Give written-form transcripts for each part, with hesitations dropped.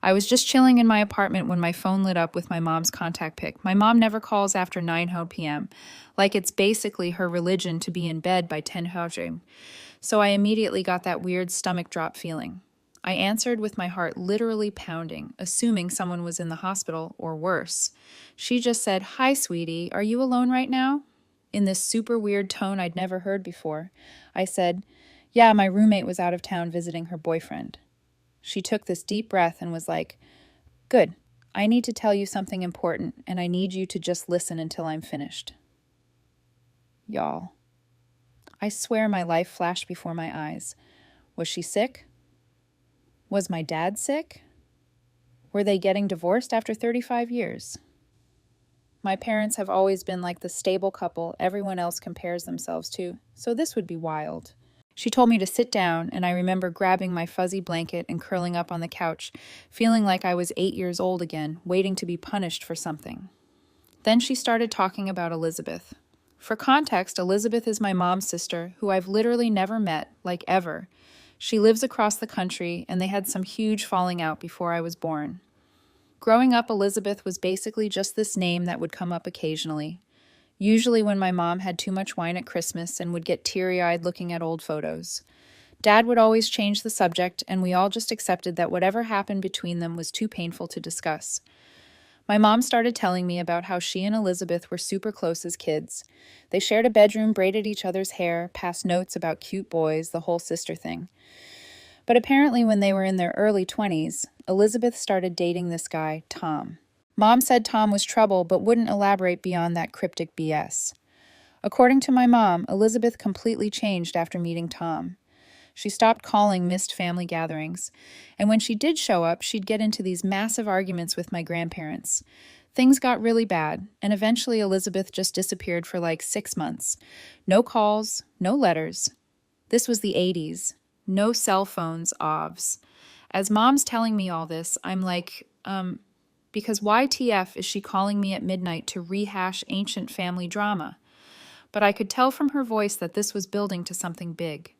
I was just chilling in my apartment when my phone lit up with my mom's contact pic. My mom never calls after 9 p.m., like it's basically her religion to be in bed by 10 hajim. So I immediately got that weird stomach drop feeling. I answered with my heart literally pounding, assuming someone was in the hospital or worse. She just said, "Hi, sweetie, are you alone right now?" In this super weird tone I'd never heard before. I said, "Yeah, my roommate was out of town visiting her boyfriend." She took this deep breath and was like, "Good. I need to tell you something important, and I need you to just listen until I'm finished." Y'all, I swear my life flashed before my eyes. Was she sick? Was my dad sick? Were they getting divorced after 35 years? My parents have always been like the stable couple everyone else compares themselves to, so this would be wild. She told me to sit down, and I remember grabbing my fuzzy blanket and curling up on the couch, feeling like I was 8 years old again, waiting to be punished for something. Then she started talking about Elizabeth. For context, Elizabeth is my mom's sister, who I've literally never met, like ever. She lives across the country, and they had some huge falling out before I was born. Growing up, Elizabeth was basically just this name that would come up occasionally, usually when my mom had too much wine at Christmas and would get teary-eyed looking at old photos. Dad would always change the subject, and we all just accepted that whatever happened between them was too painful to discuss. My mom started telling me about how she and Elizabeth were super close as kids. They shared a bedroom, braided each other's hair, passed notes about cute boys, the whole sister thing. But apparently when they were in their early 20s, Elizabeth started dating this guy, Tom. Mom said Tom was trouble, but wouldn't elaborate beyond that cryptic BS. According to my mom, Elizabeth completely changed after meeting Tom. She stopped calling missed family gatherings, and when she did show up, she'd get into these massive arguments with my grandparents. Things got really bad, and eventually Elizabeth just disappeared for like 6 months. No calls, no letters. This was the 80s. No cell phones, OVs. As mom's telling me all this, I'm like, because YTF is she calling me at midnight to rehash ancient family drama? But I could tell from her voice that this was building to something big.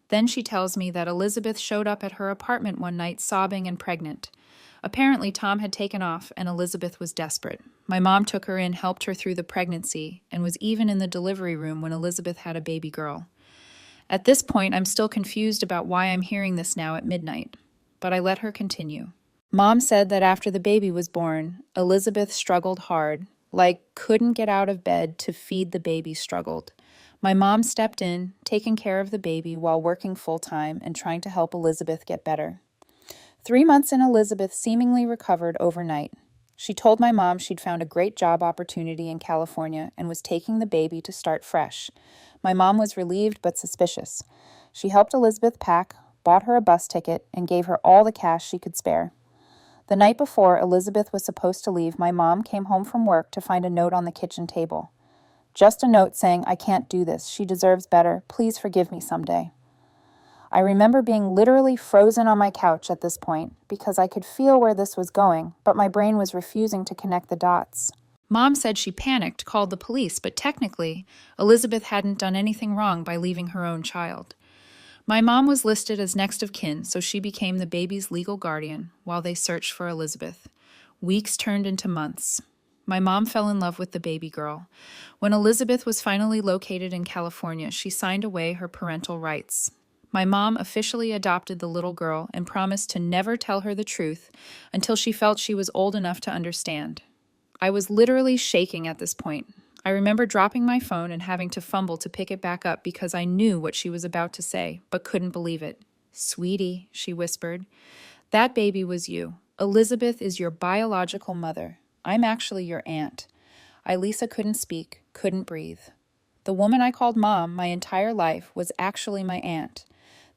Then she tells me that Elizabeth showed up at her apartment one night sobbing and pregnant. Apparently, Tom had taken off and Elizabeth was desperate. My mom took her in, helped her through the pregnancy, and was even in the delivery room when Elizabeth had a baby girl. At this point, I'm still confused about why I'm hearing this now at midnight, but I let her continue. Mom said that after the baby was born, Elizabeth struggled hard, like couldn't get out of bed to feed the baby struggled. My mom stepped in, taking care of the baby while working full-time and trying to help Elizabeth get better. 3 months in, Elizabeth seemingly recovered overnight. She told my mom she'd found a great job opportunity in California and was taking the baby to start fresh. My mom was relieved but suspicious. She helped Elizabeth pack, bought her a bus ticket, and gave her all the cash she could spare. The night before Elizabeth was supposed to leave, my mom came home from work to find a note on the kitchen table. Just a note saying, "I can't do this. She deserves better. Please forgive me someday." I remember being literally frozen on my couch at this point because I could feel where this was going, but my brain was refusing to connect the dots. Mom said she panicked, called the police, but technically, Elizabeth hadn't done anything wrong by leaving her own child. My mom was listed as next of kin, so she became the baby's legal guardian while they searched for Elizabeth. Weeks turned into months. My mom fell in love with the baby girl. When Elizabeth was finally located in California, she signed away her parental rights. My mom officially adopted the little girl and promised to never tell her the truth until she felt she was old enough to understand. I was literally shaking at this point. I remember dropping my phone and having to fumble to pick it back up because I knew what she was about to say, but couldn't believe it. "Sweetie," she whispered, "that baby was you. Elizabeth is your biological mother. I'm actually your aunt." Lisa couldn't speak, couldn't breathe. The woman I called Mom my entire life was actually my aunt.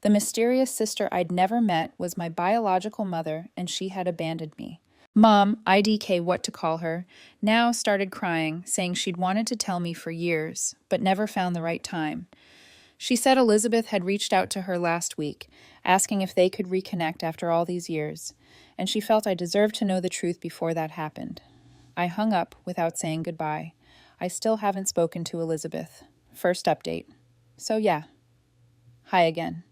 The mysterious sister I'd never met was my biological mother, and she had abandoned me. Mom, IDK what to call her, now started crying, saying she'd wanted to tell me for years, but never found the right time. She said Elizabeth had reached out to her last week, asking if they could reconnect after all these years, and she felt I deserved to know the truth before that happened. I hung up without saying goodbye. I still haven't spoken to Elizabeth. First update. So yeah. Hi again.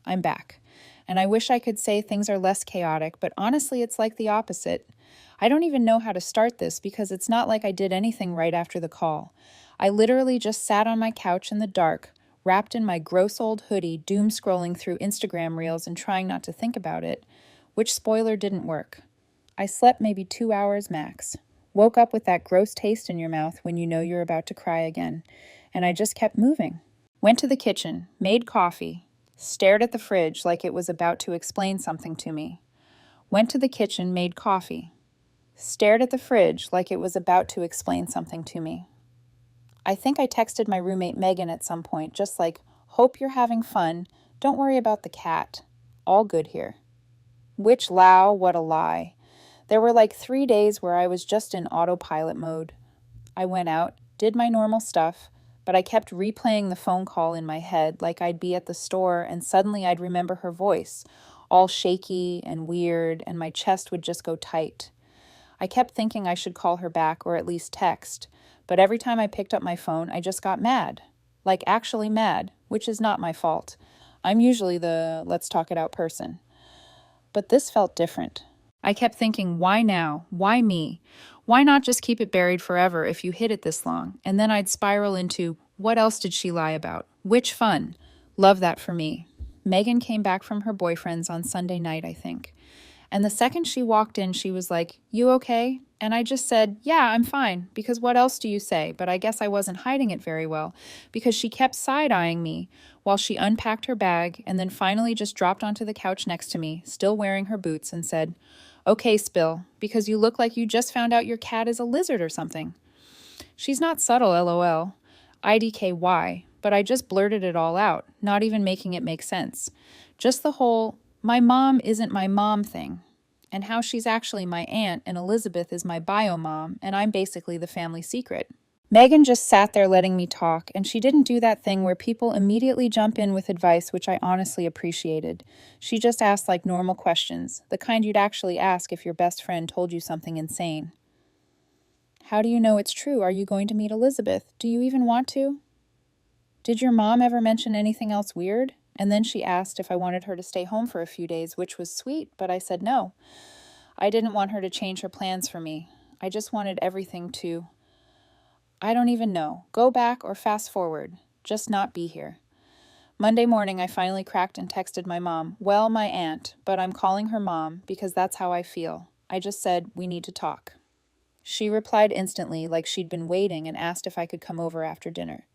I'm back. And I wish I could say things are less chaotic, but honestly, it's like the opposite. I don't even know how to start this because it's not like I did anything right after the call. I literally just sat on my couch in the dark, wrapped in my gross old hoodie, doom scrolling through Instagram reels and trying not to think about it, which spoiler didn't work. I slept maybe 2 hours max. Woke up with that gross taste in your mouth when you know you're about to cry again. And I just kept moving. Went to the kitchen, made coffee, stared at the fridge like it was about to explain something to me. Went to the kitchen, made coffee, stared at the fridge like it was about to explain something to me. I think I texted my roommate Megan at some point, just like, hope you're having fun. Don't worry about the cat. All good here. Which low, what a lie. There were like 3 days where I was just in autopilot mode. I went out, did my normal stuff, but I kept replaying the phone call in my head like I'd be at the store and suddenly I'd remember her voice, all shaky and weird, and my chest would just go tight. I kept thinking I should call her back or at least text, but every time I picked up my phone, I just got mad. Like actually mad, which is not my fault. I'm usually the let's talk it out person. But this felt different. I kept thinking, why now? Why me? Why not just keep it buried forever if you hid it this long? And then I'd spiral into, what else did she lie about? Which fun? Love that for me. Megan came back from her boyfriend's on Sunday night, I think. And the second she walked in, she was like, you okay? And I just said, yeah, I'm fine, because what else do you say? But I guess I wasn't hiding it very well, because she kept side-eyeing me while she unpacked her bag and then finally just dropped onto the couch next to me, still wearing her boots, and said, okay, Spill, because you look like you just found out your cat is a lizard or something. She's not subtle, LOL. IDKY, but I just blurted it all out, not even making it make sense. Just the whole, my mom isn't my mom thing, and how she's actually my aunt and Elizabeth is my bio mom, and I'm basically the family secret. Megan just sat there letting me talk, and she didn't do that thing where people immediately jump in with advice, which I honestly appreciated. She just asked like normal questions, the kind you'd actually ask if your best friend told you something insane. How do you know it's true? Are you going to meet Elizabeth? Do you even want to? Did your mom ever mention anything else weird? And then she asked if I wanted her to stay home for a few days, which was sweet, but I said no. I didn't want her to change her plans for me. I just wanted everything to... I don't even know. Go back or fast forward. Just not be here. Monday morning, I finally cracked and texted my mom, well, my aunt, but I'm calling her mom because that's how I feel. I just said, we need to talk. She replied instantly like she'd been waiting and asked if I could come over after dinner.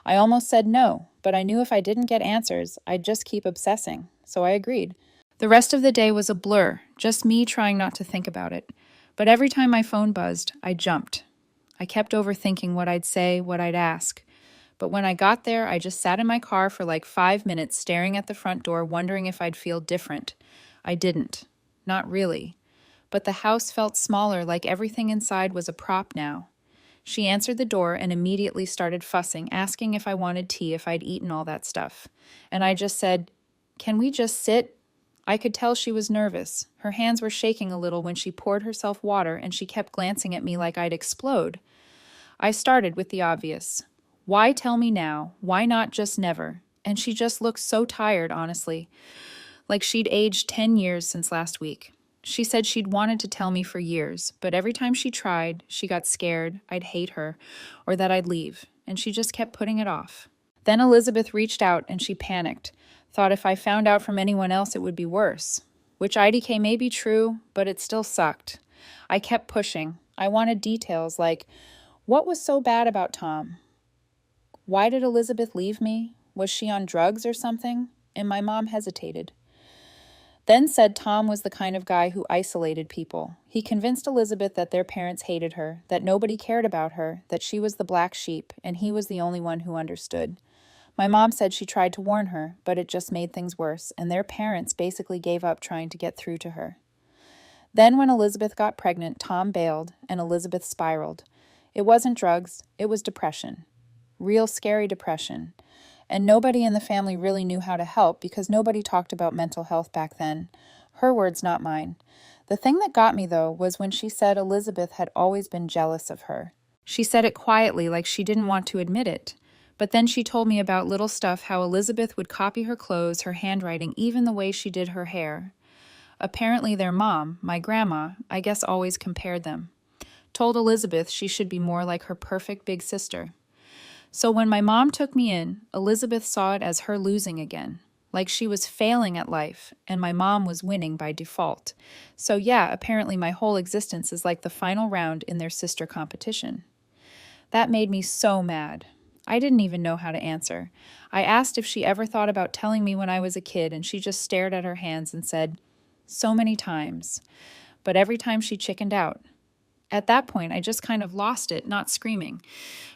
I almost said no, but I knew if I didn't get answers, I'd just keep obsessing, so I agreed. The rest of the day was a blur, just me trying not to think about it. But every time my phone buzzed, I jumped. I kept overthinking what I'd say, what I'd ask. But when I got there, I just sat in my car for like 5 minutes staring at the front door, wondering if I'd feel different. I didn't. Not really. But the house felt smaller, like everything inside was a prop now. She answered the door and immediately started fussing, asking if I wanted tea, if I'd eaten all that stuff. And I just said, can we just sit? I could tell she was nervous. Her hands were shaking a little when she poured herself water, and she kept glancing at me like I'd explode. I started with the obvious. Why tell me now? Why not just never? And she just looked so tired, honestly, like she'd aged 10 years since last week. She said she'd wanted to tell me for years, but every time she tried, she got scared I'd hate her or that I'd leave, and she just kept putting it off. Then Elizabeth reached out and she panicked, thought if I found out from anyone else it would be worse, which IDK may be true, but it still sucked. I kept pushing. I wanted details like, what was so bad about Tom? Why did Elizabeth leave me? Was she on drugs or something? And my mom hesitated. Then said Tom was the kind of guy who isolated people. He convinced Elizabeth that their parents hated her, that nobody cared about her, that she was the black sheep, and he was the only one who understood. My mom said she tried to warn her, but it just made things worse, and their parents basically gave up trying to get through to her. Then when Elizabeth got pregnant, Tom bailed, and Elizabeth spiraled. It wasn't drugs, it was depression. Real scary depression. And nobody in the family really knew how to help because nobody talked about mental health back then. Her words, not mine. The thing that got me, though, was when she said Elizabeth had always been jealous of her. She said it quietly, like she didn't want to admit it. But then she told me about little stuff, how Elizabeth would copy her clothes, her handwriting, even the way she did her hair. Apparently their mom, my grandma, I guess always compared them. Told Elizabeth she should be more like her perfect big sister. So when my mom took me in, Elizabeth saw it as her losing again, like she was failing at life, and my mom was winning by default. So yeah, apparently my whole existence is like the final round in their sister competition. That made me so mad. I didn't even know how to answer. I asked if she ever thought about telling me when I was a kid, and she just stared at her hands and said, "So many times." But every time she chickened out. At that point, I just kind of lost it, not screaming.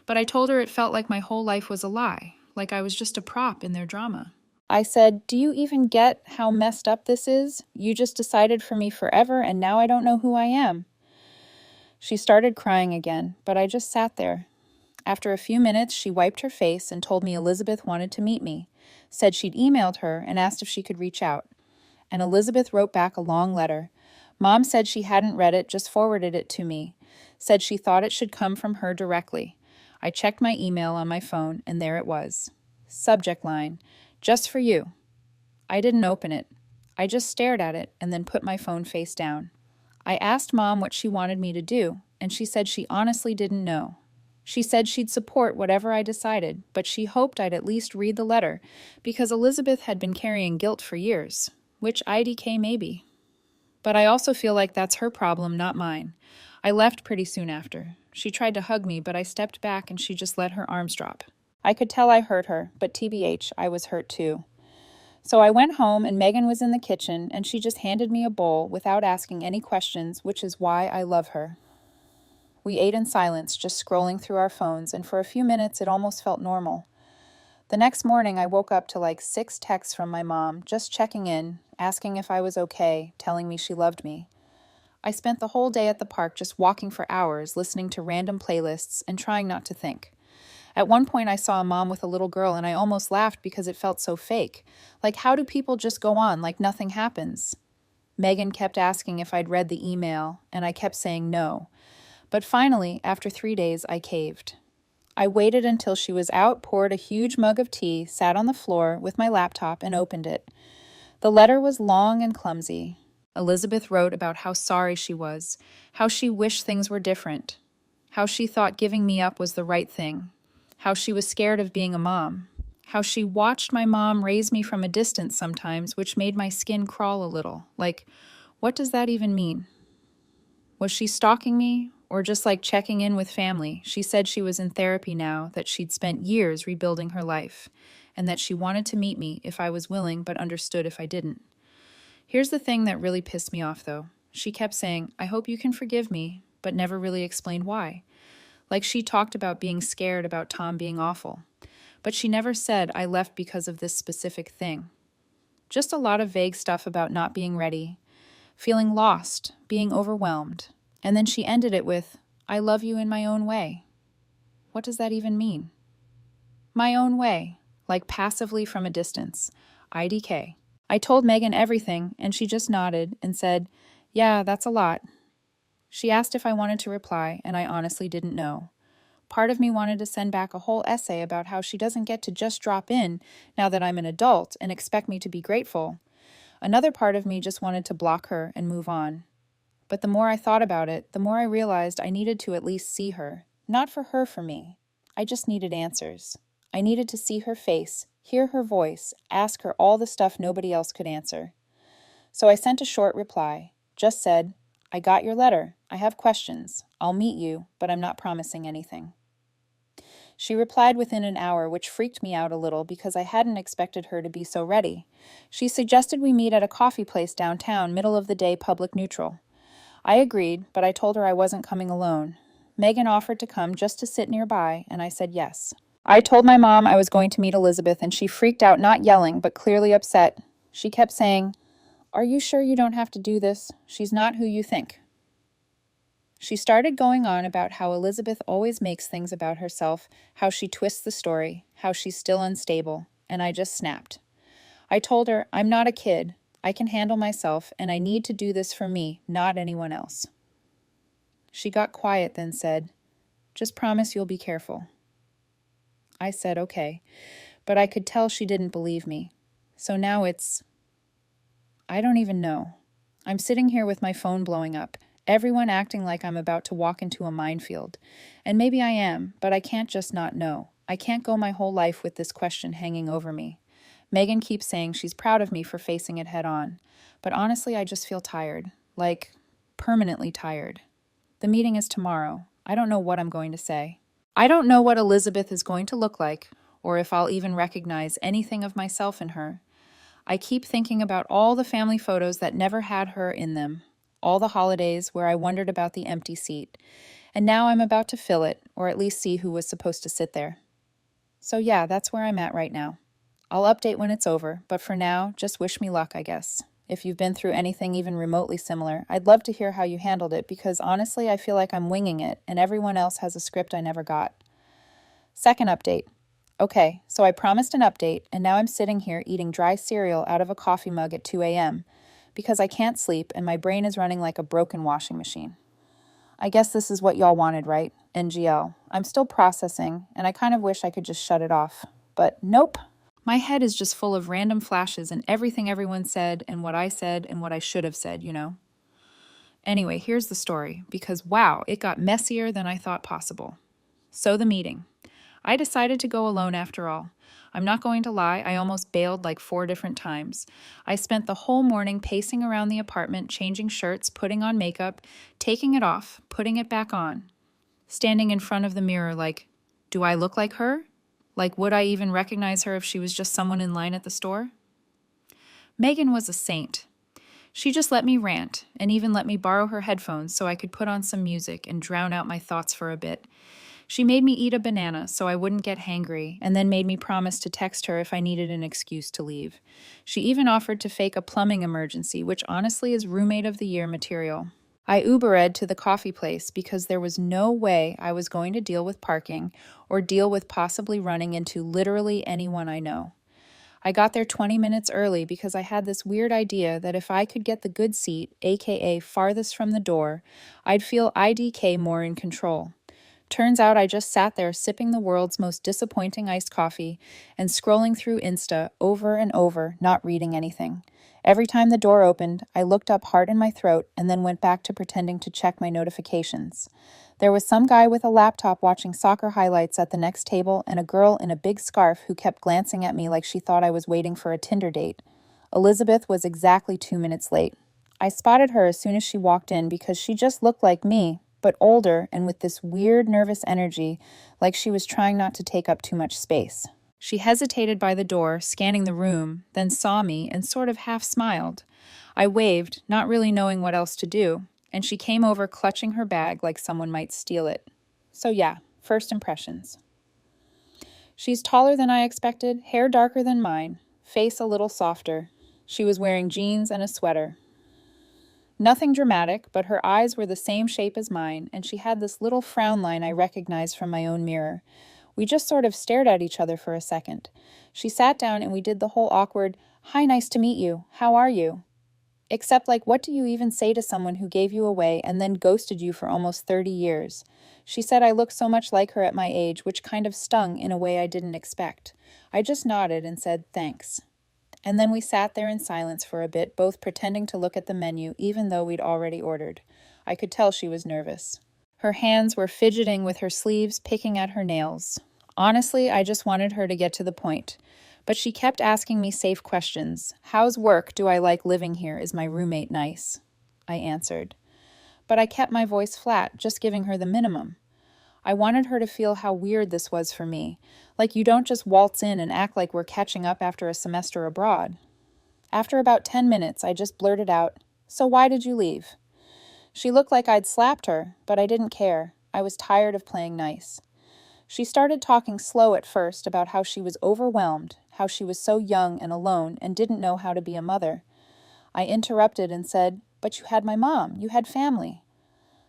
But I told her it felt like my whole life was a lie, like I was just a prop in their drama. I said, "Do you even get how messed up this is? You just decided for me forever, and now I don't know who I am." She started crying again, but I just sat there. After a few minutes, she wiped her face and told me Elizabeth wanted to meet me, said she'd emailed her and asked if she could reach out. And Elizabeth wrote back a long letter. Mom said she hadn't read it, just forwarded it to me. Said she thought it should come from her directly. I checked my email on my phone, and there it was. Subject line, "Just for you." I didn't open it. I just stared at it and then put my phone face down. I asked Mom what she wanted me to do, and she said she honestly didn't know. She said she'd support whatever I decided, but she hoped I'd at least read the letter, because Elizabeth had been carrying guilt for years, which IDK maybe. But I also feel like that's her problem, not mine. I left pretty soon after. She tried to hug me, but I stepped back and she just let her arms drop. I could tell I hurt her, but TBH, I was hurt too. So I went home and Megan was in the kitchen and she just handed me a bowl without asking any questions, which is why I love her. We ate in silence, just scrolling through our phones, and for a few minutes it almost felt normal. The next morning I woke up to like 6 texts from my mom, just checking in, asking if I was okay, telling me she loved me. I spent the whole day at the park just walking for hours, listening to random playlists and trying not to think. At one point I saw a mom with a little girl and I almost laughed because it felt so fake. Like, how do people just go on like nothing happens? Megan kept asking if I'd read the email, and I kept saying no. But finally, after 3 days, I caved. I waited until she was out, poured a huge mug of tea, sat on the floor with my laptop, and opened it. The letter was long and clumsy. Elizabeth wrote about how sorry she was, how she wished things were different, how she thought giving me up was the right thing, how she was scared of being a mom, how she watched my mom raise me from a distance sometimes, which made my skin crawl a little. Like, what does that even mean? Was she stalking me? Or just like checking in with family? She said she was in therapy now, that she'd spent years rebuilding her life, and that she wanted to meet me if I was willing but understood if I didn't. Here's the thing that really pissed me off, though. She kept saying, "I hope you can forgive me," but never really explained why. Like she talked about being scared about Tom being awful. But she never said I left because of this specific thing. Just a lot of vague stuff about not being ready, feeling lost, being overwhelmed. And then she ended it with, "I love you in my own way." What does that even mean? My own way, like passively from a distance. IDK. I told Megan everything, and she just nodded and said, "Yeah, that's a lot." She asked if I wanted to reply, and I honestly didn't know. Part of me wanted to send back a whole essay about how she doesn't get to just drop in now that I'm an adult and expect me to be grateful. Another part of me just wanted to block her and move on. But the more I thought about it, the more I realized I needed to at least see her. Not for her, for me. I just needed answers. I needed to see her face, hear her voice, ask her all the stuff nobody else could answer. So I sent a short reply. Just said, "I got your letter. I have questions. I'll meet you, but I'm not promising anything." She replied within an hour, which freaked me out a little because I hadn't expected her to be so ready. She suggested we meet at a coffee place downtown, middle of the day, public neutral. I agreed, but I told her I wasn't coming alone. Megan offered to come just to sit nearby, and I said yes. I told my mom I was going to meet Elizabeth, and she freaked out, not yelling, but clearly upset. She kept saying, "Are you sure you don't have to do this? She's not who you think." She started going on about how Elizabeth always makes things about herself, how she twists the story, how she's still unstable, and I just snapped. I told her, "I'm not a kid. I can handle myself, and I need to do this for me, not anyone else." She got quiet, then said, "Just promise you'll be careful." I said okay, but I could tell she didn't believe me. So now I don't even know. I'm sitting here with my phone blowing up, everyone acting like I'm about to walk into a minefield. And maybe I am, but I can't just not know. I can't go my whole life with this question hanging over me. Megan keeps saying she's proud of me for facing it head on. But honestly, I just feel tired. Like, permanently tired. The meeting is tomorrow. I don't know what I'm going to say. I don't know what Elizabeth is going to look like, or if I'll even recognize anything of myself in her. I keep thinking about all the family photos that never had her in them, all the holidays where I wondered about the empty seat, and now I'm about to fill it, or at least see who was supposed to sit there. So yeah, that's where I'm at right now. I'll update when it's over, but for now, just wish me luck, I guess. If you've been through anything even remotely similar, I'd love to hear how you handled it because honestly, I feel like I'm winging it and everyone else has a script I never got. Second update. Okay, so I promised an update, and now I'm sitting here eating dry cereal out of a coffee mug at 2 a.m. because I can't sleep and my brain is running like a broken washing machine. I guess this is what y'all wanted, right? NGL. I'm still processing, and I kind of wish I could just shut it off. But nope. My head is just full of random flashes and everything everyone said and what I said and what I should have said, you know? Anyway, here's the story, because wow, it got messier than I thought possible. So the meeting. I decided to go alone after all. I'm not going to lie, I almost bailed like 4 different times. I spent the whole morning pacing around the apartment, changing shirts, putting on makeup, taking it off, putting it back on, standing in front of the mirror like, do I look like her? Like, would I even recognize her if she was just someone in line at the store? Megan was a saint. She just let me rant, and even let me borrow her headphones so I could put on some music and drown out my thoughts for a bit. She made me eat a banana so I wouldn't get hangry, and then made me promise to text her if I needed an excuse to leave. She even offered to fake a plumbing emergency, which honestly is roommate of the year material. I Ubered to the coffee place because there was no way I was going to deal with parking or deal with possibly running into literally anyone I know. I got there 20 minutes early because I had this weird idea that if I could get the good seat, aka farthest from the door, I'd feel IDK more in control. Turns out I just sat there sipping the world's most disappointing iced coffee and scrolling through Insta over and over, not reading anything. Every time the door opened, I looked up hard in my throat and then went back to pretending to check my notifications. There was some guy with a laptop watching soccer highlights at the next table and a girl in a big scarf who kept glancing at me like she thought I was waiting for a Tinder date. Elizabeth was exactly 2 minutes late. I spotted her as soon as she walked in because she just looked like me, but older and with this weird nervous energy, like she was trying not to take up too much space. She hesitated by the door, scanning the room, then saw me and sort of half smiled. I waved, not really knowing what else to do, and she came over clutching her bag like someone might steal it. So yeah, first impressions. She's taller than I expected, hair darker than mine, face a little softer. She was wearing jeans and a sweater. Nothing dramatic, but her eyes were the same shape as mine, and she had this little frown line I recognized from my own mirror. We just sort of stared at each other for a second. She sat down and we did the whole awkward, "Hi, nice to meet you. How are you?" Except, like, what do you even say to someone who gave you away and then ghosted you for almost 30 years? She said I looked so much like her at my age, which kind of stung in a way I didn't expect. I just nodded and said, thanks. And then we sat there in silence for a bit, both pretending to look at the menu, even though we'd already ordered. I could tell she was nervous. Her hands were fidgeting with her sleeves, picking at her nails. Honestly, I just wanted her to get to the point. But she kept asking me safe questions. How's work? Do I like living here? Is my roommate nice? I answered. But I kept my voice flat, just giving her the minimum. I wanted her to feel how weird this was for me. Like you don't just waltz in and act like we're catching up after a semester abroad. After about 10 minutes, I just blurted out, "So why did you leave?" She looked like I'd slapped her, but I didn't care. I was tired of playing nice. She started talking slow at first about how she was overwhelmed, how she was so young and alone and didn't know how to be a mother. I interrupted and said, "But you had my mom, you had family."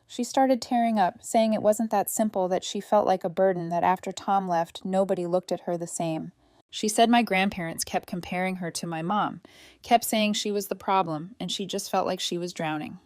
She started tearing up, saying it wasn't that simple, that she felt like a burden, that after Tom left, nobody looked at her the same. She said my grandparents kept comparing her to my mom, kept saying she was the problem, and she just felt like she was drowning.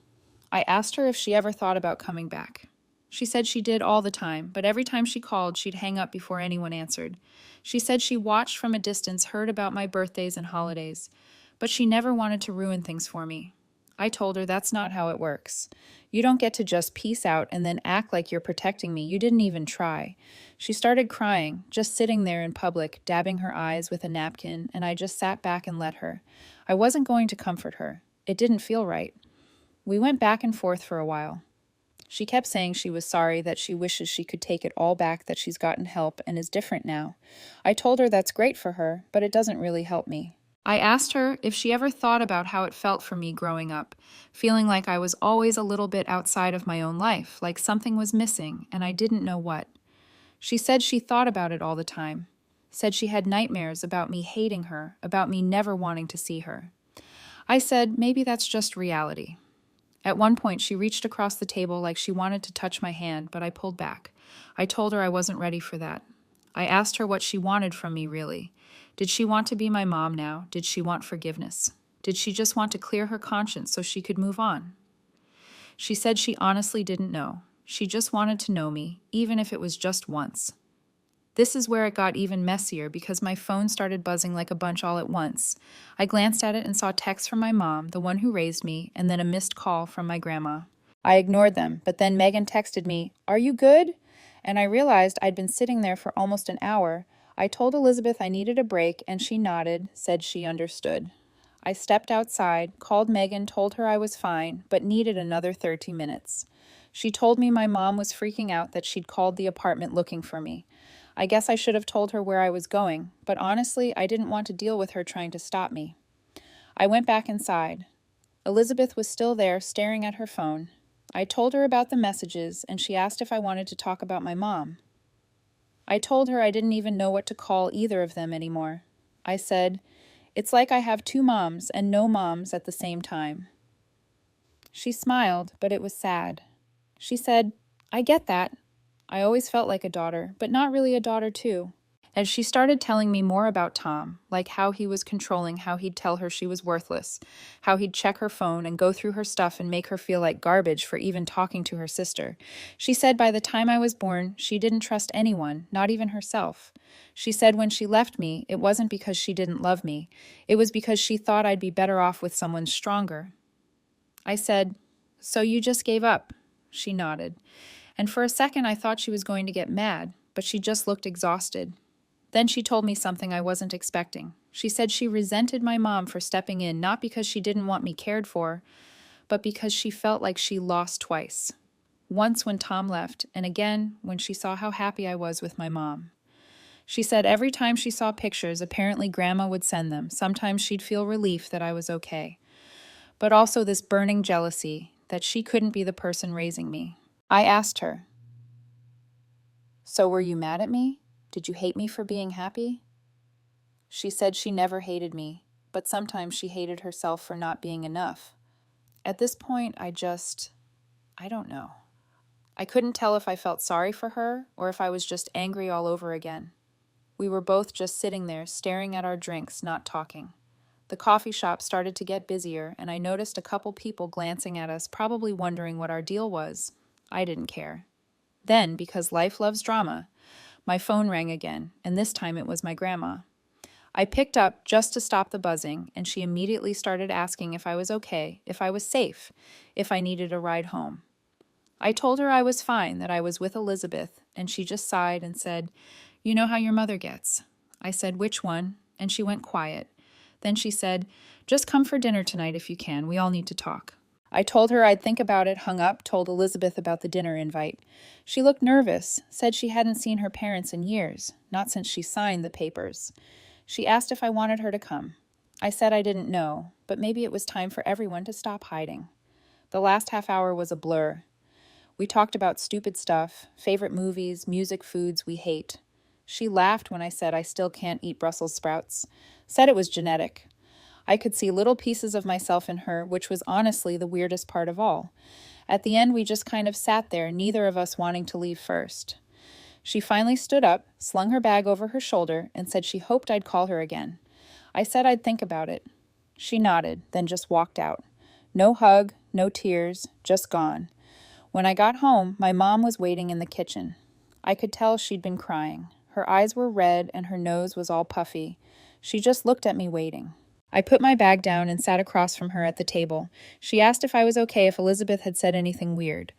I asked her if she ever thought about coming back. She said she did all the time, but every time she called, she'd hang up before anyone answered. She said she watched from a distance, heard about my birthdays and holidays, but she never wanted to ruin things for me. I told her that's not how it works. You don't get to just peace out and then act like you're protecting me. You didn't even try. She started crying, just sitting there in public, dabbing her eyes with a napkin, and I just sat back and let her. I wasn't going to comfort her. It didn't feel right. We went back and forth for a while. She kept saying she was sorry, that she wishes she could take it all back, that she's gotten help and is different now. I told her that's great for her, but it doesn't really help me. I asked her if she ever thought about how it felt for me growing up, feeling like I was always a little bit outside of my own life, like something was missing, and I didn't know what. She said she thought about it all the time, said she had nightmares about me hating her, about me never wanting to see her. I said maybe that's just reality. At one point, she reached across the table like she wanted to touch my hand, but I pulled back. I told her I wasn't ready for that. I asked her what she wanted from me, really. Did she want to be my mom now? Did she want forgiveness? Did she just want to clear her conscience so she could move on? She said she honestly didn't know. She just wanted to know me, even if it was just once. This is where it got even messier because my phone started buzzing like a bunch all at once. I glanced at it and saw texts from my mom, the one who raised me, and then a missed call from my grandma. I ignored them, but then Megan texted me, "Are you good?" And I realized I'd been sitting there for almost an hour. I told Elizabeth I needed a break, and she nodded, said she understood. I stepped outside, called Megan, told her I was fine, but needed another 30 minutes. She told me my mom was freaking out, that she'd called the apartment looking for me. I guess I should have told her where I was going, but honestly, I didn't want to deal with her trying to stop me. I went back inside. Elizabeth was still there, staring at her phone. I told her about the messages, and she asked if I wanted to talk about my mom. I told her I didn't even know what to call either of them anymore. I said, "It's like I have two moms and no moms at the same time." She smiled, but it was sad. She said, "I get that. I always felt like a daughter, but not really a daughter too." And she started telling me more about Tom, like how he was controlling, how he'd tell her she was worthless, how he'd check her phone and go through her stuff and make her feel like garbage for even talking to her sister. She said by the time I was born, she didn't trust anyone, not even herself. She said when she left me, it wasn't because she didn't love me. It was because she thought I'd be better off with someone stronger. I said, "So you just gave up?" She nodded. And for a second I thought she was going to get mad, but she just looked exhausted. Then she told me something I wasn't expecting. She said she resented my mom for stepping in, not because she didn't want me cared for, but because she felt like she lost twice. Once when Tom left, and again when she saw how happy I was with my mom. She said every time she saw pictures, apparently Grandma would send them. Sometimes she'd feel relief that I was okay. But also this burning jealousy that she couldn't be the person raising me. I asked her, "So were you mad at me? Did you hate me for being happy?" She said she never hated me, but sometimes she hated herself for not being enough. At this point, I don't know. I couldn't tell if I felt sorry for her or if I was just angry all over again. We were both just sitting there, staring at our drinks, not talking. The coffee shop started to get busier, and I noticed a couple people glancing at us, probably wondering what our deal was. I didn't care. Then, because life loves drama, my phone rang again, and this time it was my grandma. I picked up just to stop the buzzing, and she immediately started asking if I was okay, if I was safe, if I needed a ride home. I told her I was fine, that I was with Elizabeth, and she just sighed and said, "You know how your mother gets." I said, "Which one?" And she went quiet. Then she said, "Just come for dinner tonight if you can. We all need to talk." I told her I'd think about it, hung up, told Elizabeth about the dinner invite. She looked nervous, said she hadn't seen her parents in years, not since she signed the papers. She asked if I wanted her to come. I said I didn't know, but maybe it was time for everyone to stop hiding. The last half hour was a blur. We talked about stupid stuff, favorite movies, music, foods we hate. She laughed when I said I still can't eat Brussels sprouts, said it was genetic. I could see little pieces of myself in her, which was honestly the weirdest part of all. At the end, we just kind of sat there, neither of us wanting to leave first. She finally stood up, slung her bag over her shoulder, and said she hoped I'd call her again. I said I'd think about it. She nodded, then just walked out. No hug, no tears, just gone. When I got home, my mom was waiting in the kitchen. I could tell she'd been crying. Her eyes were red and her nose was all puffy. She just looked at me waiting. I put my bag down and sat across from her at the table. She asked if I was okay if Elizabeth had said anything weird.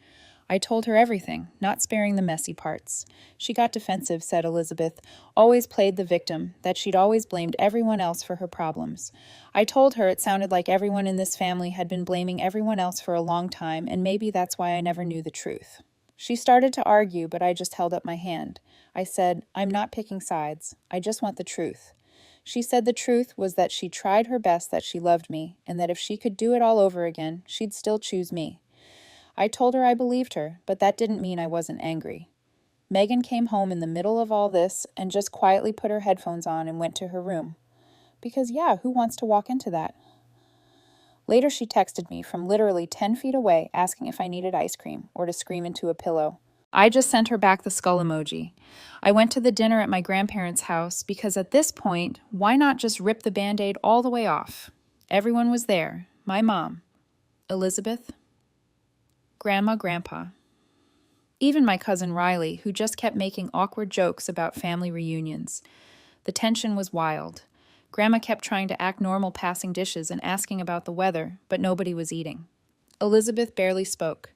I told her everything, not sparing the messy parts. She got defensive, said Elizabeth, always played the victim, that she'd always blamed everyone else for her problems. I told her it sounded like everyone in this family had been blaming everyone else for a long time, and maybe that's why I never knew the truth. She started to argue, but I just held up my hand. I said, I'm not picking sides. I just want the truth. She said the truth was that she tried her best, that she loved me, and that if she could do it all over again, she'd still choose me. I told her I believed her, but that didn't mean I wasn't angry. Megan came home in the middle of all this and just quietly put her headphones on and went to her room. Because yeah, who wants to walk into that? Later she texted me from literally 10 feet away asking if I needed ice cream or to scream into a pillow. I just sent her back the skull emoji. I went to the dinner at my grandparents' house because at this point, why not just rip the Band-Aid all the way off? Everyone was there. My mom, Elizabeth, Grandma, Grandpa. Even my cousin Riley, who just kept making awkward jokes about family reunions. The tension was wild. Grandma kept trying to act normal passing dishes and asking about the weather, but nobody was eating. Elizabeth barely spoke.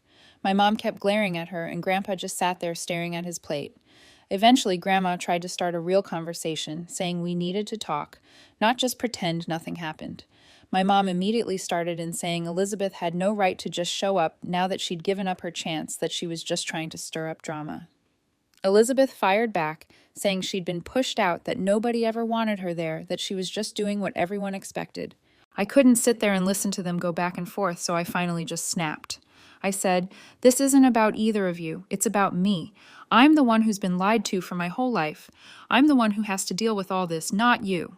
My mom kept glaring at her, and Grandpa just sat there staring at his plate. Eventually, Grandma tried to start a real conversation, saying we needed to talk, not just pretend nothing happened. My mom immediately started in saying Elizabeth had no right to just show up now that she'd given up her chance, that she was just trying to stir up drama. Elizabeth fired back, saying she'd been pushed out, that nobody ever wanted her there, that she was just doing what everyone expected. I couldn't sit there and listen to them go back and forth, so I finally just snapped. I said, this isn't about either of you. It's about me. I'm the one who's been lied to for my whole life. I'm the one who has to deal with all this, not you.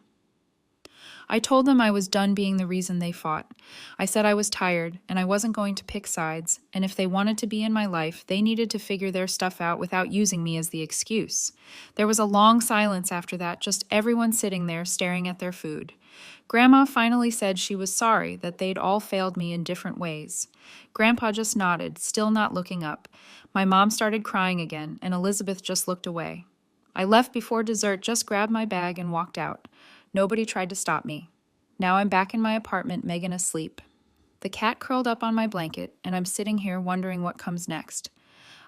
I told them I was done being the reason they fought. I said I was tired, and I wasn't going to pick sides, and if they wanted to be in my life, they needed to figure their stuff out without using me as the excuse. There was a long silence after that, just everyone sitting there staring at their food. Grandma finally said she was sorry that they'd all failed me in different ways. Grandpa just nodded, still not looking up. My mom started crying again, and Elizabeth just looked away. I left before dessert, just grabbed my bag and walked out. Nobody tried to stop me. Now I'm back in my apartment, Megan asleep. The cat curled up on my blanket, and I'm sitting here wondering what comes next.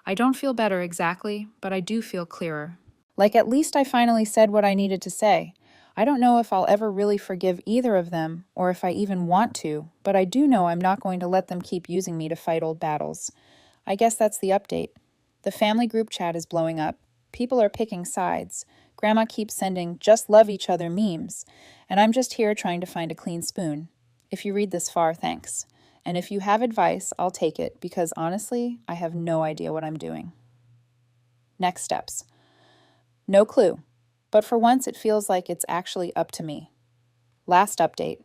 I don't feel better exactly, but I do feel clearer. Like at least I finally said what I needed to say. I don't know if I'll ever really forgive either of them, or if I even want to, but I do know I'm not going to let them keep using me to fight old battles. I guess that's the update. The family group chat is blowing up. People are picking sides. Grandma keeps sending just love each other memes, and I'm just here trying to find a clean spoon. If you read this far, thanks. And if you have advice, I'll take it, because honestly, I have no idea what I'm doing. Next steps. No clue, but for once it feels like it's actually up to me. Last update.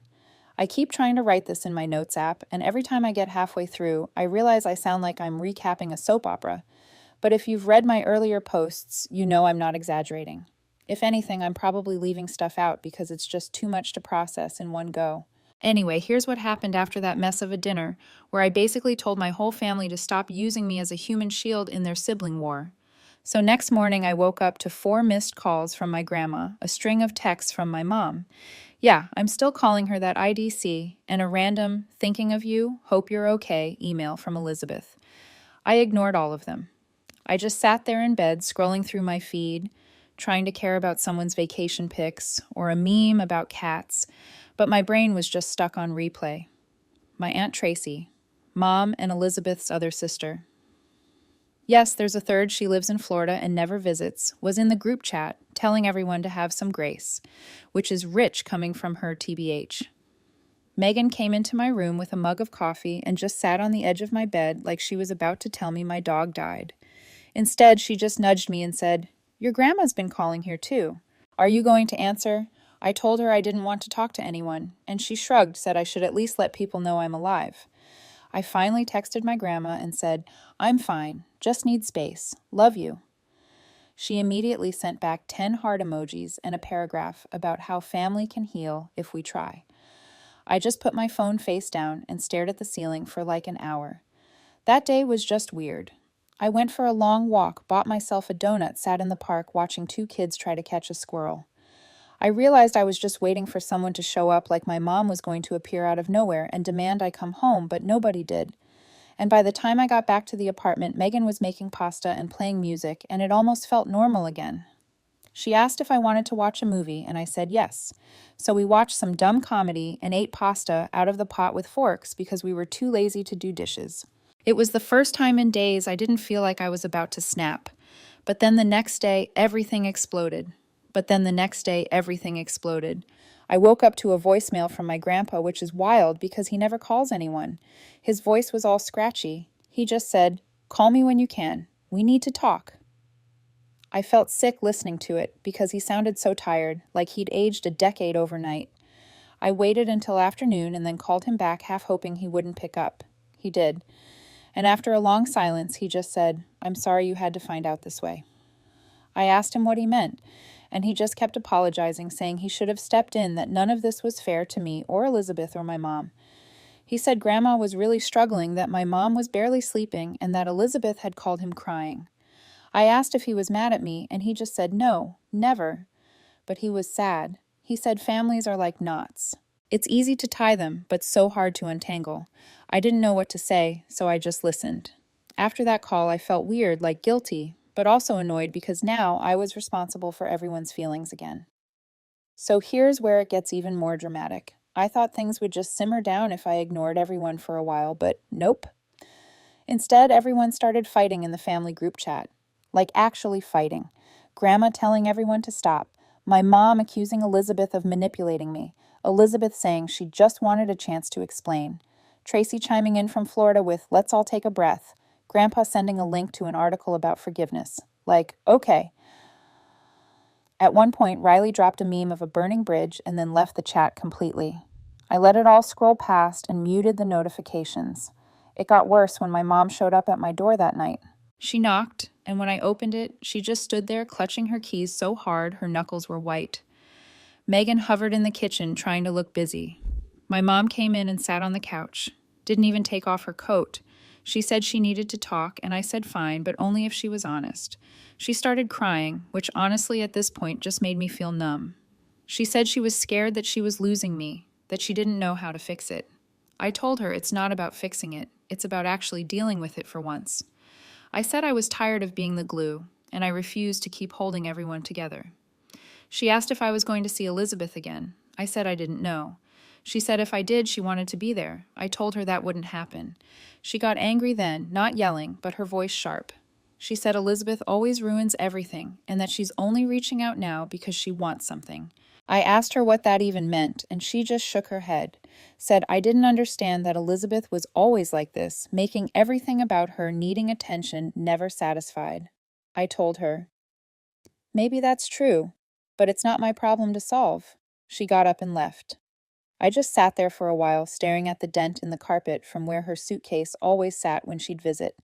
I keep trying to write this in my notes app, and every time I get halfway through, I realize I sound like I'm recapping a soap opera. But if you've read my earlier posts, you know I'm not exaggerating. If anything, I'm probably leaving stuff out because it's just too much to process in one go. Anyway, here's what happened after that mess of a dinner, where I basically told my whole family to stop using me as a human shield in their sibling war. So next morning, I woke up to 4 missed calls from my grandma, a string of texts from my mom. Yeah, I'm still calling her that IDC, and a random thinking of you, hope you're okay email from Elizabeth. I ignored all of them. I just sat there in bed scrolling through my feed, trying to care about someone's vacation pics or a meme about cats, but my brain was just stuck on replay. My Aunt Tracy, Mom and Elizabeth's other sister. Yes, there's a third, she lives in Florida and never visits, was in the group chat telling everyone to have some grace, which is rich coming from her TBH. Megan came into my room with a mug of coffee and just sat on the edge of my bed like she was about to tell me my dog died. Instead, she just nudged me and said, "Your grandma's been calling here too. Are you going to answer?" I told her I didn't want to talk to anyone, and she shrugged, said I should at least let people know I'm alive. I finally texted my grandma and said, "I'm fine, just need space. Love you." She immediately sent back 10 heart emojis and a paragraph about how family can heal if we try. I just put my phone face down and stared at the ceiling for like an hour. That day was just weird. I went for a long walk, bought myself a donut, sat in the park watching two kids try to catch a squirrel. I realized I was just waiting for someone to show up, like my mom was going to appear out of nowhere and demand I come home, but nobody did. And by the time I got back to the apartment, Megan was making pasta and playing music, and it almost felt normal again. She asked if I wanted to watch a movie, and I said yes. So we watched some dumb comedy and ate pasta out of the pot with forks because we were too lazy to do dishes. It was the first time in days I didn't feel like I was about to snap. But then the next day, everything exploded. I woke up to a voicemail from my grandpa, which is wild because he never calls anyone. His voice was all scratchy. He just said, "Call me when you can. We need to talk." I felt sick listening to it because he sounded so tired, like he'd aged a decade overnight. I waited until afternoon and then called him back, half hoping he wouldn't pick up. He did. And after a long silence, he just said, "I'm sorry you had to find out this way." I asked him what he meant, and he just kept apologizing, saying he should have stepped in, that none of this was fair to me or Elizabeth or my mom. He said Grandma was really struggling, that my mom was barely sleeping, and that Elizabeth had called him crying. I asked if he was mad at me, and he just said no, never. But he was sad. He said families are like knots. It's easy to tie them, but so hard to untangle. I didn't know what to say, so I just listened. After that call, I felt weird, like guilty, but also annoyed because now I was responsible for everyone's feelings again. So here's where it gets even more dramatic. I thought things would just simmer down if I ignored everyone for a while, but nope. Instead, everyone started fighting in the family group chat. Like actually fighting. Grandma telling everyone to stop. My mom accusing Elizabeth of manipulating me. Elizabeth saying she just wanted a chance to explain. Tracy chiming in from Florida with, "Let's all take a breath." Grandpa sending a link to an article about forgiveness. Like, okay. At one point, Riley dropped a meme of a burning bridge and then left the chat completely. I let it all scroll past and muted the notifications. It got worse when my mom showed up at my door that night. She knocked, and when I opened it, she just stood there clutching her keys so hard her knuckles were white. Megan hovered in the kitchen trying to look busy. My mom came in and sat on the couch. Didn't even take off her coat. She said she needed to talk, and I said fine, but only if she was honest. She started crying, which honestly at this point just made me feel numb. She said she was scared that she was losing me, that she didn't know how to fix it. I told her it's not about fixing it, it's about actually dealing with it for once. I said I was tired of being the glue, and I refused to keep holding everyone together. She asked if I was going to see Elizabeth again. I said I didn't know. She said if I did, she wanted to be there. I told her that wouldn't happen. She got angry then, not yelling, but her voice sharp. She said Elizabeth always ruins everything, and that she's only reaching out now because she wants something. I asked her what that even meant, and she just shook her head, said I didn't understand that Elizabeth was always like this, making everything about her needing attention, never satisfied. I told her, maybe that's true, but it's not my problem to solve. She got up and left. I just sat there for a while, staring at the dent in the carpet from where her suitcase always sat when she'd visit.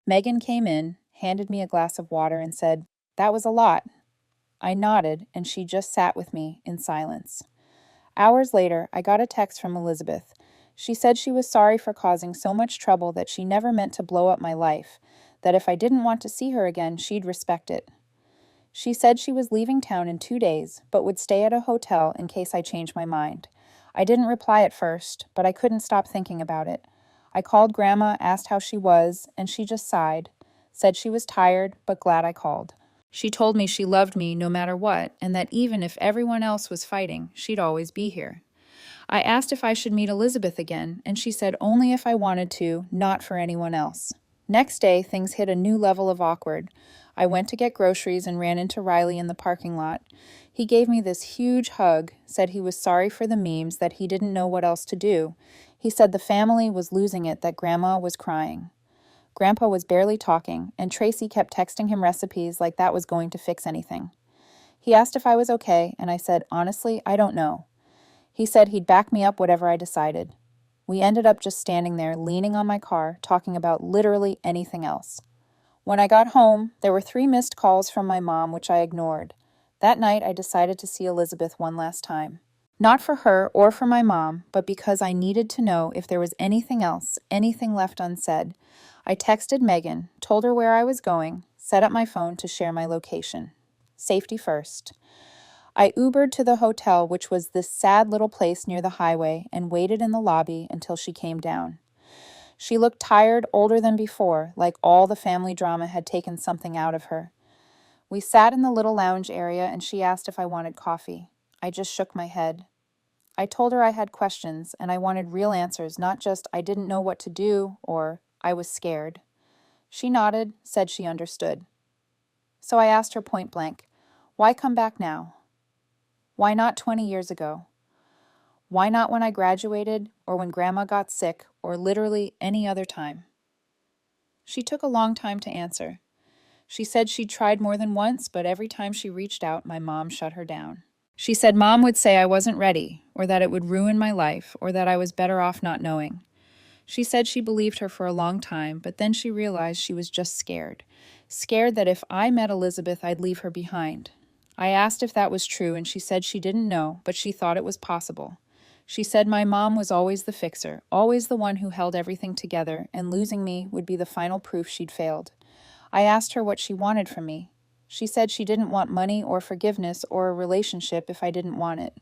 Megan came in, handed me a glass of water, and said, "That was a lot." I nodded, and she just sat with me in silence. Hours later, I got a text from Elizabeth. She said she was sorry for causing so much trouble, that she never meant to blow up my life, that if I didn't want to see her again, she'd respect it. She said she was leaving town in 2 days, but would stay at a hotel in case I changed my mind. I didn't reply at first, but I couldn't stop thinking about it. I called Grandma, asked how she was, and she just sighed, said she was tired, but glad I called. She told me she loved me no matter what, and that even if everyone else was fighting, she'd always be here. I asked if I should meet Elizabeth again, and she said only if I wanted to, not for anyone else. Next day, things hit a new level of awkward. I went to get groceries and ran into Riley in the parking lot. He gave me this huge hug, said he was sorry for the memes, that he didn't know what else to do. He said the family was losing it, that Grandma was crying. Grandpa was barely talking, and Tracy kept texting him recipes like that was going to fix anything. He asked if I was okay, and I said, honestly, I don't know. He said he'd back me up whatever I decided. We ended up just standing there, leaning on my car, talking about literally anything else. When I got home, there were 3 missed calls from my mom, which I ignored. That night, I decided to see Elizabeth one last time. Not for her or for my mom, but because I needed to know if there was anything else, anything left unsaid. I texted Megan, told her where I was going, set up my phone to share my location. Safety first. I Ubered to the hotel, which was this sad little place near the highway, and waited in the lobby until she came down. She looked tired, older than before, like all the family drama had taken something out of her. We sat in the little lounge area and she asked if I wanted coffee. I just shook my head. I told her I had questions and I wanted real answers, not just I didn't know what to do or I was scared. She nodded, said she understood. So I asked her point blank, why come back now? Why not 20 years ago? Why not when I graduated or when Grandma got sick or literally any other time? She took a long time to answer. She said she'd tried more than once, but every time she reached out, my mom shut her down. She said Mom would say I wasn't ready, or that it would ruin my life, or that I was better off not knowing. She said she believed her for a long time, but then she realized she was just scared. Scared that if I met Elizabeth, I'd leave her behind. I asked if that was true, and she said she didn't know, but she thought it was possible. She said my mom was always the fixer, always the one who held everything together, and losing me would be the final proof she'd failed. I asked her what she wanted from me. She said she didn't want money or forgiveness or a relationship if I didn't want it.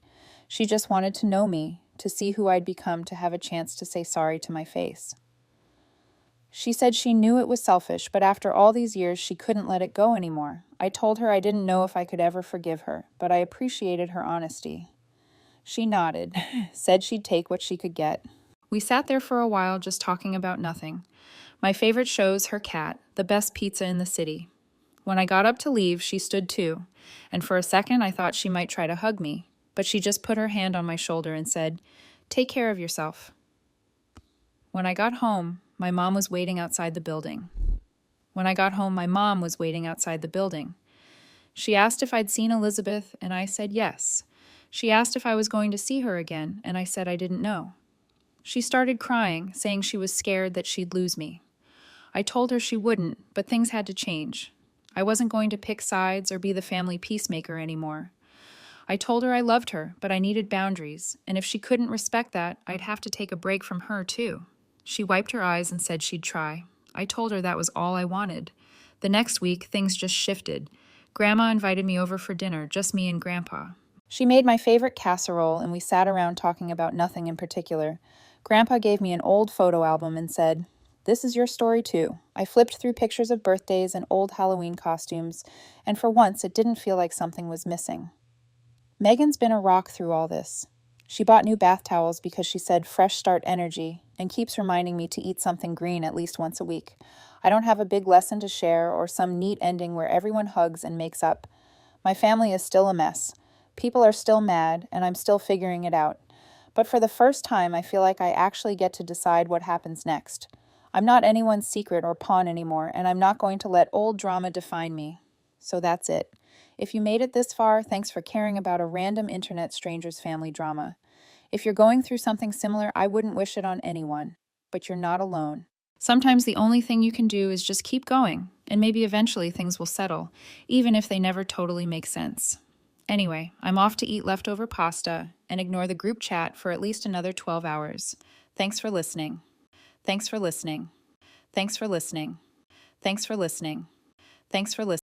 She just wanted to know me, to see who I'd become, to have a chance to say sorry to my face. She said she knew it was selfish, but after all these years, she couldn't let it go anymore. I told her I didn't know if I could ever forgive her, but I appreciated her honesty. She nodded, said she'd take what she could get. We sat there for a while just talking about nothing. My favorite shows, her cat, the best pizza in the city. When I got up to leave, she stood too, and for a second I thought she might try to hug me, but she just put her hand on my shoulder and said, "Take care of yourself." When I got home, my mom was waiting outside the building. When I got home, my mom was waiting outside the building. She asked if I'd seen Elizabeth, and I said yes. She asked if I was going to see her again, and I said I didn't know. She started crying, saying she was scared that she'd lose me. I told her she wouldn't, but things had to change. I wasn't going to pick sides or be the family peacemaker anymore. I told her I loved her, but I needed boundaries, and if she couldn't respect that, I'd have to take a break from her too. She wiped her eyes and said she'd try. I told her that was all I wanted. The next week, things just shifted. Grandma invited me over for dinner, just me and Grandpa. She made my favorite casserole, and we sat around talking about nothing in particular. Grandpa gave me an old photo album and said, "This is your story too." I flipped through pictures of birthdays and old Halloween costumes, and for once it didn't feel like something was missing. Megan's been a rock through all this. She bought new bath towels because she said fresh start energy, and keeps reminding me to eat something green at least once a week. I don't have a big lesson to share or some neat ending where everyone hugs and makes up. My family is still a mess. People are still mad, and I'm still figuring it out. But for the first time, I feel like I actually get to decide what happens next. I'm not anyone's secret or pawn anymore, and I'm not going to let old drama define me. So that's it. If you made it this far, thanks for caring about a random internet stranger's family drama. If you're going through something similar, I wouldn't wish it on anyone. But you're not alone. Sometimes the only thing you can do is just keep going, and maybe eventually things will settle, even if they never totally make sense. Anyway, I'm off to eat leftover pasta and ignore the group chat for at least another 12 hours. Thanks for listening. Thanks for listening. Thanks for listening. Thanks for listening. Thanks for listening.